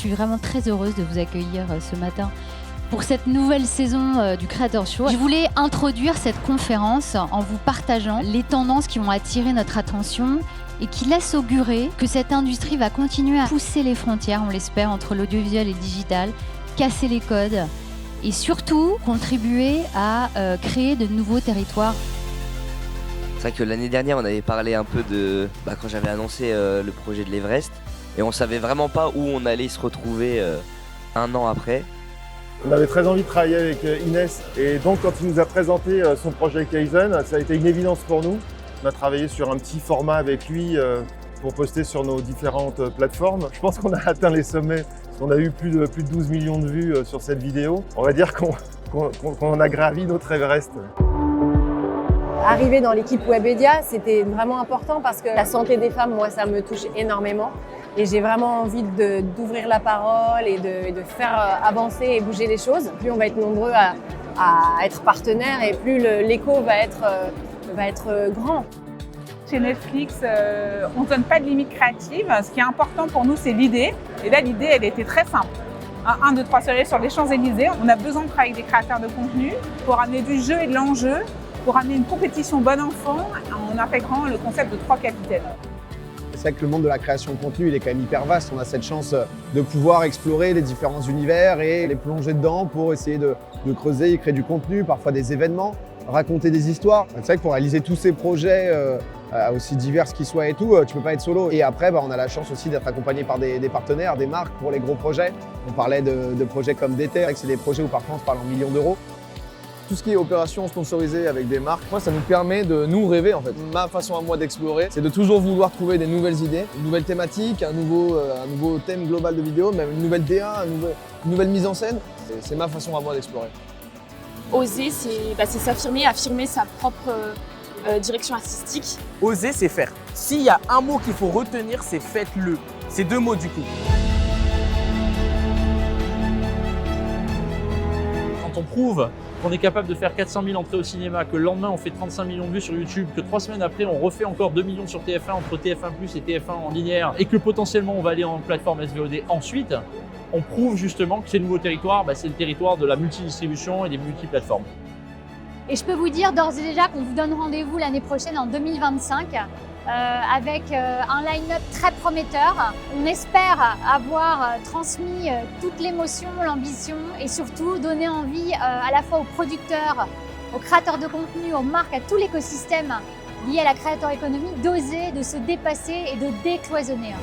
suis vraiment très heureuse de vous accueillir ce matin pour cette nouvelle saison du Creator Show. Je voulais introduire cette conférence en vous partageant les tendances qui vont attirer notre attention et qui laissent augurer que cette industrie va continuer à pousser les frontières, on l'espère, entre l'audiovisuel et le digital, casser les codes et surtout contribuer à créer de nouveaux territoires. C'est vrai que l'année dernière, on avait parlé un peu de quand j'avais annoncé le projet de l'Everest et on savait vraiment pas où on allait se retrouver un an après. On avait très envie de travailler avec Inès et donc quand il nous a présenté son projet Kaizen, ça a été une évidence pour nous. On a travaillé sur un petit format avec lui pour poster sur nos différentes plateformes. Je pense qu'on a atteint les sommets, parce qu'on a eu plus de 12 millions de vues sur cette vidéo. On va dire qu'on a gravi notre Everest. Arriver dans l'équipe Webedia, c'était vraiment important parce que la santé des femmes, moi, ça me touche énormément. Et j'ai vraiment envie d'ouvrir la parole et de faire avancer et bouger les choses. Plus on va être nombreux à être partenaires et plus l'écho va être grand. Chez Netflix, on ne donne pas de limite créative. Ce qui est important pour nous, c'est l'idée. Et là, l'idée, elle était très simple. 1, 2, 3 soirées sur les Champs-Élysées. On a besoin de travailler avec des créateurs de contenu pour amener du jeu et de l'enjeu, pour amener une compétition bon enfant en intégrant le concept de 3 capitaines. C'est vrai que le monde de la création de contenu, il est quand même hyper vaste. On a cette chance de pouvoir explorer les différents univers et les plonger dedans pour essayer de creuser et créer du contenu, parfois des événements, raconter des histoires. C'est vrai que pour réaliser tous ces projets, aussi divers qu'ils soient et tout, tu peux pas être solo. Et après, on a la chance aussi d'être accompagné par des partenaires, des marques pour les gros projets. On parlait de projets comme Déter, c'est des projets où parfois on se parle en millions d'euros. Tout ce qui est opération sponsorisée avec des marques, moi ça nous permet de nous rêver en fait. Ma façon à moi d'explorer, c'est de toujours vouloir trouver des nouvelles idées, une nouvelle thématique, un nouveau thème global de vidéo, même une nouvelle DA, une nouvelle mise en scène. C'est ma façon à moi d'explorer. Oser, c'est s'affirmer, affirmer sa propre direction artistique. Oser, c'est faire. S'il y a un mot qu'il faut retenir, c'est faites-le. C'est 2 mots du coup. Quand on prouve qu'on est capable de faire 400 000 entrées au cinéma, que le lendemain on fait 35 millions de vues sur YouTube, que 3 semaines après on refait encore 2 millions sur TF1 entre TF1+ et TF1 en linéaire, et que potentiellement on va aller en plateforme SVOD ensuite, on prouve justement que ces nouveaux territoires, c'est le territoire de la multidistribution et des multiplateformes. Et je peux vous dire d'ores et déjà qu'on vous donne rendez-vous l'année prochaine en 2025 avec un line-up très prometteur. On espère avoir transmis toute l'émotion, l'ambition et surtout donner envie à la fois aux producteurs, aux créateurs de contenu, aux marques, à tout l'écosystème lié à la creator economy d'oser, de se dépasser et de décloisonner.